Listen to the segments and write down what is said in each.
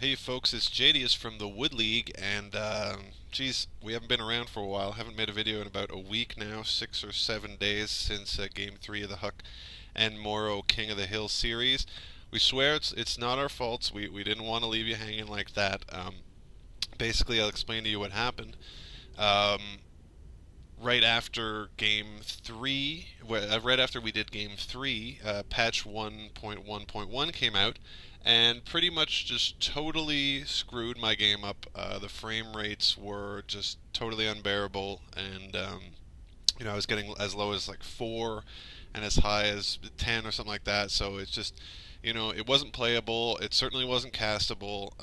Hey folks, it's Jadious from the Wood League, and geez, we haven't been around for a while. Haven't made a video in about a week now, 6 or 7 days since Game 3 of the Huck and Morrow King of the Hill series. We swear it's not our faults. We didn't want to leave you hanging like that. Basically, I'll explain to you what happened. Um, right after Game 3, right after we did Game 3, patch 1.1.1 came out and pretty much just totally screwed my game up. The frame rates were just totally unbearable, and I was getting as low as like 4 and as high as 10 or something like that. So it's just, it wasn't playable. It certainly wasn't castable.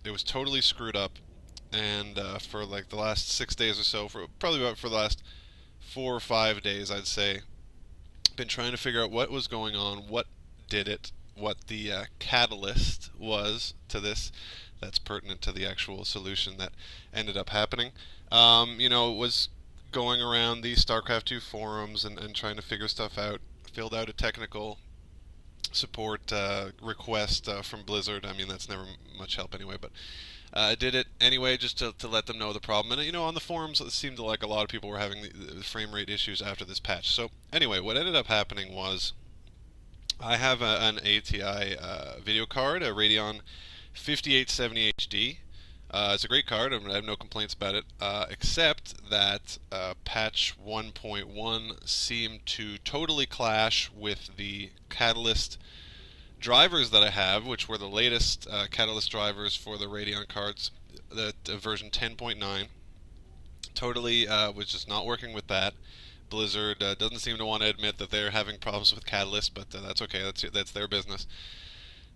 It was totally screwed up, and for like the last 6 days or so, for the last 4 or 5 days, I'd say, been trying to figure out what was going on, what did it, what the catalyst was to this. That's pertinent to the actual solution that ended up happening. Was going around the StarCraft 2 forums and trying to figure stuff out. Filled out a technical support request from Blizzard. I mean, that's never much help anyway, but I did it anyway just to let them know the problem. And on the forums, it seemed like a lot of people were having the frame rate issues after this patch. So anyway, what ended up happening was I have an ATI video card, a Radeon 5870 HD. It's a great card. I have no complaints about it, except that patch 1.1 seemed to totally clash with the Catalyst drivers that I have, which were the latest Catalyst drivers for the Radeon cards, the version 10.9. Totally was just not working with that. Blizzard doesn't seem to want to admit that they're having problems with Catalyst, but that's okay. That's their business.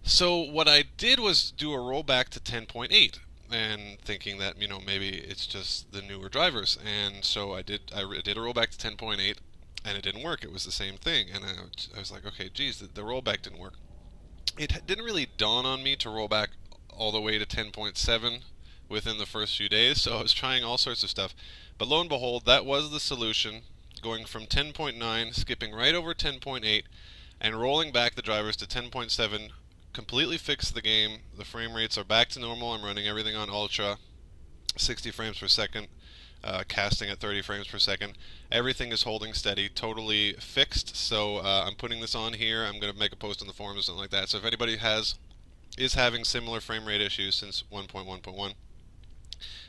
So what I did was do a rollback to 10.8, and thinking that maybe it's just the newer drivers. And so I did a rollback to 10.8, and it didn't work. It was the same thing, and I was like, okay, geez, the rollback didn't work. It didn't really dawn on me to roll back all the way to 10.7 within the first few days, so I was trying all sorts of stuff. But lo and behold, that was the solution, going from 10.9, skipping right over 10.8, and rolling back the drivers to 10.7, completely fixed the game. The frame rates are back to normal. I'm running everything on Ultra, 60 frames per second, casting at 30 frames per second. Everything is holding steady, totally fixed. So I'm putting this on here. I'm going to make a post on the forums or something like that. So if anybody is having similar frame rate issues since 1.1.1,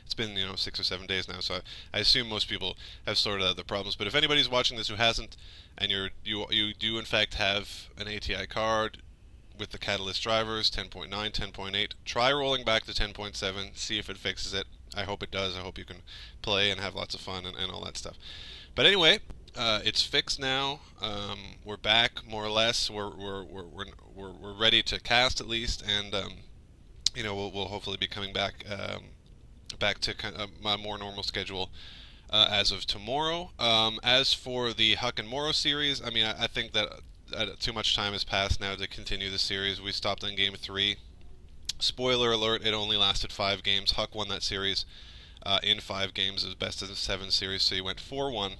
it's been 6 or 7 days now, so I assume most people have sorted out the problems. But if anybody's watching this who hasn't, and you do in fact have an ATI card with the Catalyst drivers, 10.9, 10.8, try rolling back to 10.7, see if it fixes it. I hope it does. I hope you can play and have lots of fun and all that stuff. But anyway, it's fixed now. We're back more or less. We're ready to cast at least, and we'll hopefully be coming back back to kind of my more normal schedule as of tomorrow. As for the Huck and Morrow series, I mean, I think that too much time has passed now to continue the series. We stopped on Game 3. Spoiler alert, it only lasted 5 games. Huck won that series in 5 games. It was best of the 7 series, so he went 4-1.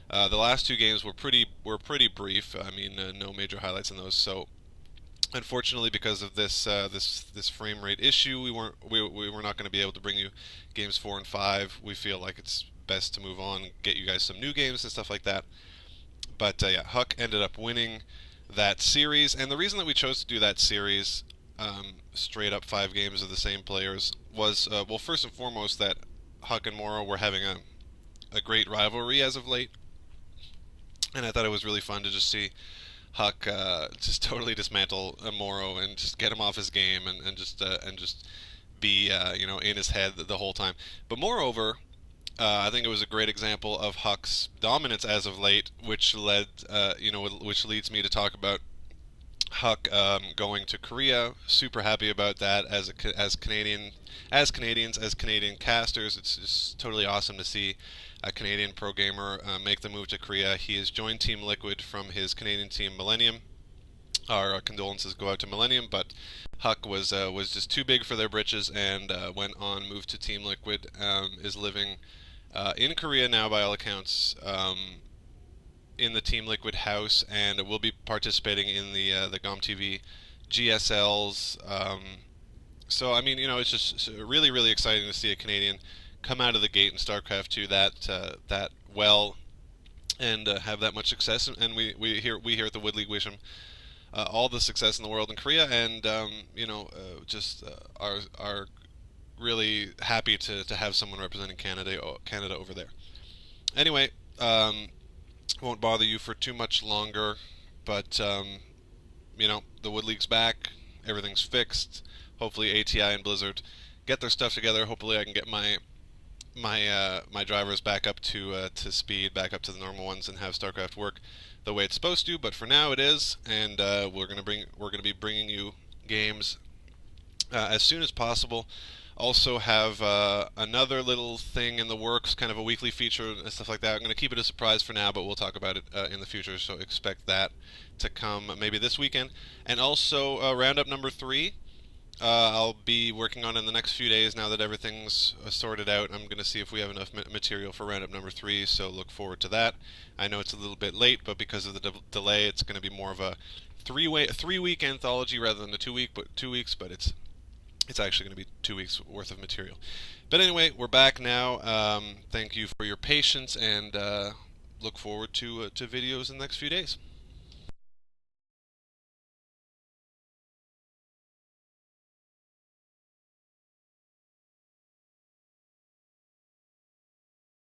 The last 2 games were pretty brief. I mean, no major highlights in those. So, unfortunately, because of this this frame rate issue, we were not going to be able to bring you games 4 and 5. We feel like it's best to move on, get you guys some new games and stuff like that. But yeah, Huck ended up winning that series, and the reason that we chose to do that series, straight up 5 games of the same players, was well, first and foremost, that Huck and Morrow were having a great rivalry as of late, and I thought it was really fun to just see Huck just totally dismantle Morrow and just get him off his game and just be in his head the whole time. But moreover, I think it was a great example of Huck's dominance as of late, which which leads me to talk about Huck going to Korea. Super happy about that as Canadians, as Canadian casters. It's just totally awesome to see a Canadian pro gamer make the move to Korea. He has joined Team Liquid from his Canadian team Millennium. Our condolences go out to Millennium, but Huck was just too big for their britches and moved to Team Liquid. Is living in Korea now, by all accounts, in the Team Liquid house, and will be participating in the GOM TV GSL's So I mean, it's just really, really exciting to see a Canadian come out of the gate in StarCraft 2 that well and have that much success. And we here at the Wood League wish him all the success in the world in Korea, and just are really happy to have someone representing Canada over there. Anyway, won't bother you for too much longer, but the Wood League's back, everything's fixed. Hopefully ATI and Blizzard get their stuff together. Hopefully I can get my drivers back up to speed, back up to the normal ones, and have StarCraft work the way it's supposed to. But for now, it is, and we're gonna be bringing you games as soon as possible. Also have another little thing in the works, kind of a weekly feature and stuff like that. I'm going to keep it a surprise for now, but we'll talk about it in the future, so expect that to come maybe this weekend. And also roundup number 3. I'll be working on in the next few days now that everything's sorted out. I'm going to see if we have enough material for roundup number 3, so look forward to that. I know it's a little bit late, but because of the delay, it's going to be more of a 3-week anthology rather than a 2 weeks, but it's actually going to be 2 weeks worth of material. But anyway, we're back now. Thank you for your patience, and look forward to videos in the next few days.